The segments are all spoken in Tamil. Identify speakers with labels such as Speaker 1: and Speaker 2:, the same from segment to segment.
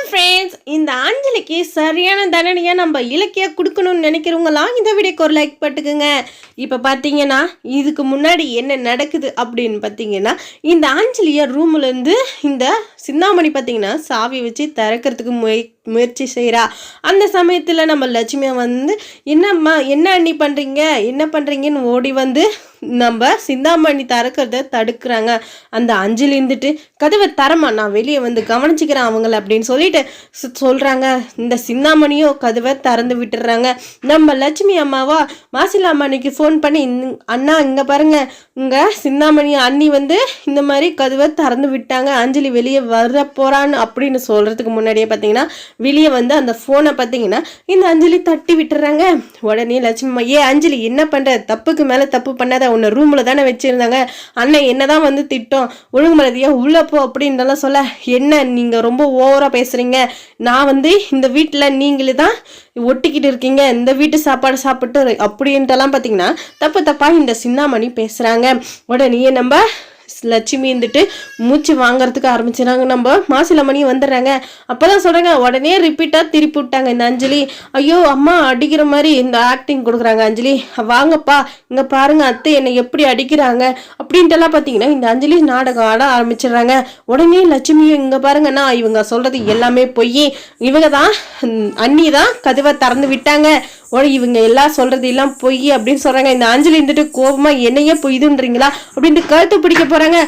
Speaker 1: ஃப்ரெண்ட்ஸ், இந்த அஞ்சலிக்கு சரியான தண்டனையை நம்ம இலக்கியா கொடுக்கணும்னு நினைக்கிறவங்களாம் இந்த வீடியோக்கு ஒரு லைக் போட்டுக்குங்க. இப்போ பார்த்தீங்கன்னா இதுக்கு முன்னாடி என்ன நடக்குது அப்படின்னு பார்த்தீங்கன்னா, இந்த அஞ்சலியை ரூம்லேருந்து இந்த சிந்தாமணி பார்த்தீங்கன்னா சாவி வச்சு திறக்கிறதுக்கு முயற்சி செய்கிறா. அந்த சமயத்தில் நம்ம லட்சுமியை வந்து என்னம்மா என்ன அண்ணி பண்ணுறீங்க என்ன பண்ணுறீங்கன்னு ஓடி வந்து நம்ம சிந்தாமணி திறக்கிறத தடுக்கிறாங்க. அந்த அஞ்சலி இருந்துட்டு கதவை தரமா நான் வெளியே வந்து கவனிச்சிக்கிறேன் அவங்கள அப்படின்னு சொல்லிட்டு சொல்கிறாங்க. இந்த சிந்தாமணியும் கதவை திறந்து விட்டுடுறாங்க. நம்ம லட்சுமி அம்மாவா மாசிலா அம்மானிக்கு ஃபோன் பண்ணி அண்ணா இங்கே பாருங்க இங்கே சிந்தாமணி அண்ணி வந்து இந்த மாதிரி கதவை திறந்து விட்டாங்க, அஞ்சலி வெளியே வர போகிறான்னு அப்படின்னு சொல்கிறதுக்கு முன்னாடியே பார்த்தீங்கன்னா வெளியே வந்து அந்த ஃபோனை பார்த்தீங்கன்னா இந்த அஞ்சலி தட்டி விட்டுறாங்க. உடனே லட்சுமி அஞ்சலி என்ன பண்ணுற, தப்புக்கு மேலே தப்பு பண்ணாத, உன்னை ரூமில் தானே வச்சுருந்தாங்க, அண்ணன் என்னதான் வந்து திட்டம், ஒழுங்குமலதியா உள்ளே போ அப்படின்றலாம் சொல்ல, என்ன நீங்கள் ரொம்ப ஓவராக பேசுகிறீங்க, நான் வந்து இந்த வீட்டில் நீங்களே தான் ஒட்டிக்கிட்டு இருக்கீங்க, இந்த வீட்டு சாப்பாடு சாப்பிட்டு அப்படின்ட்டுலாம் பார்த்தீங்கன்னா தப்பாக இந்த சிந்தாமணி பேசுகிறாங்க. உடனே நம்ம லட்சுமி இருந்துட்டு மூச்சு வாங்கறதுக்கு ஆரம்பிச்சிடறாங்க. நம்ம மாசிலமணி வந்துடுறாங்க. அப்போதான் சொல்கிறாங்க, உடனே ரிப்பீட்டாக திருப்பி விட்டாங்க இந்த அஞ்சலி. ஐயோ அம்மா அடிக்கிற மாதிரி இந்த ஆக்டிங் கொடுக்குறாங்க. அஞ்சலி வாங்கப்பா இங்கே பாருங்க அத்தை என்னை எப்படி அடிக்கிறாங்க அப்படின்ட்டுலாம் பார்த்தீங்கன்னா இந்த அஞ்சலி நாடகம் ஆட ஆரம்பிச்சிடுறாங்க. உடனே லட்சுமியும் இங்கே பாருங்கன்னா இவங்க சொல்கிறது எல்லாமே பொய், இவங்க தான் அண்ணி தான் கதவை திறந்து விட்டாங்க, இவங்க எல்லாம் சொல்றது எல்லாம் பொய் அப்படின்னு சொல்றாங்க. இந்த அஞ்சலி இருந்துட்டு கோபமா என்னையே பொய்துன்றீங்களா அப்படின்ட்டு கழுத்து பிடிக்க போறாங்க.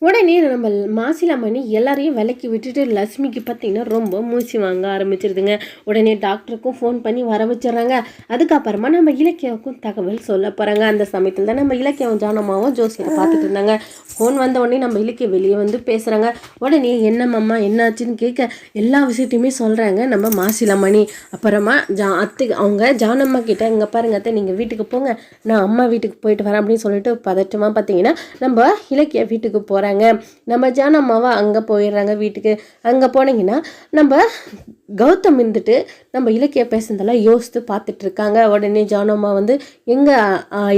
Speaker 1: உடனே நம்ம மாசிலாமணி எல்லாரையும் விலைக்கு விட்டுட்டு லட்சுமிக்கு பார்த்தீங்கன்னா ரொம்ப மூச்சு வாங்க ஆரம்பிச்சிருதுங்க. உடனே டாக்டருக்கும் ஃபோன் பண்ணி வர வச்சிடுறாங்க. அதுக்கப்புறமா நம்ம இலக்கியாவுக்கும் தகவல் சொல்ல போகிறாங்க. அந்த சமயத்தில் தான் நம்ம இலக்கியாவும் ஜானம்மாவும் ஜோசியரை பார்த்துட்டு இருந்தாங்க. ஃபோன் வந்த உடனே நம்ம இலக்கிய வெளியே வந்து பேசுகிறாங்க. உடனே என்னம்மா என்னாச்சுன்னு கேட்க எல்லா விஷயத்தையுமே சொல்கிறாங்க நம்ம மாசிலாமணி. அப்புறமா அவங்க ஜானம்மா கிட்ட இங்கே பாருங்க அத்தை நீங்கள் வீட்டுக்கு போங்க, நான் அம்மா வீட்டுக்கு போயிட்டு வரேன் அப்படின்னு சொல்லிட்டு பதட்டமாக பார்த்தீங்கன்னா நம்ம இலக்கிய வீட்டுக்கு போகிறாங்க. நம்ம ஜானம்மாவை அங்கே போயிடுறாங்க வீட்டுக்கு. அங்கே போனீங்கன்னா நம்ம கௌதம் இருந்துட்டு நம்ம இலக்கிய பேசுனதெல்லாம் யோசித்து பார்த்துட்டு இருக்காங்க. உடனே ஜானம்மா வந்து எங்கே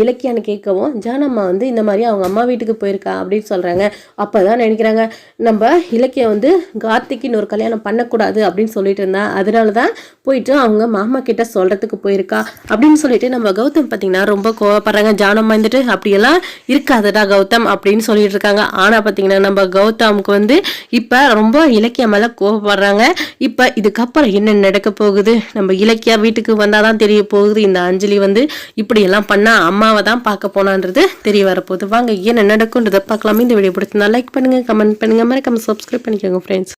Speaker 1: இலக்கியான்னு கேட்கவும் ஜானம்மா வந்து இந்த மாதிரி அவங்க அம்மா வீட்டுக்கு போயிருக்கா அப்படின்னு சொல்கிறாங்க. அப்போ தான் நினைக்கிறாங்க நம்ம இலக்கியம் வந்து கார்த்திக்கு இன்னொரு கல்யாணம் பண்ணக்கூடாது அப்படின்னு சொல்லிட்டு இருந்தா, அதனால தான் போயிட்டு அவங்க மாமா கிட்ட சொல்கிறதுக்கு போயிருக்கா அப்படின்னு சொல்லிட்டு நம்ம கௌதம் பார்த்தீங்கன்னா ரொம்ப கோவப்படுறாங்க. ஜானம்மா இருந்துட்டு அப்படியெல்லாம் இருக்காதுடா கௌதம் அப்படின்னு சொல்லிட்டு இருக்காங்க. ஆனால் பார்த்தீங்கன்னா நம்ம கௌதமுக்கு வந்து இப்போ ரொம்ப இலக்கியம் மேலே கோவப்படுறாங்க. இப்போ இதுக்கப்புறம் என்ன நடக்க போகுது, நம்ம இலக்கியா வீட்டுக்கு வந்தாதான் தெரிய போகுது. இந்த அஞ்சலி வந்து இப்படியெல்லாம் பண்ணா அம்மாவை தான் பார்க்க போனான்றது தெரிய வரப்போகுது. வாங்க என்ன நடக்கும்ன்றதை பார்க்கலாம். இந்த வீடியோ பிடிச்சிருந்தா லைக் பண்ணுங்க, கமெண்ட் பண்ணுங்க, மறக்காம சப்ஸ்கிரைப் பண்ணிக்கோங்க ஃப்ரெண்ட்ஸ்.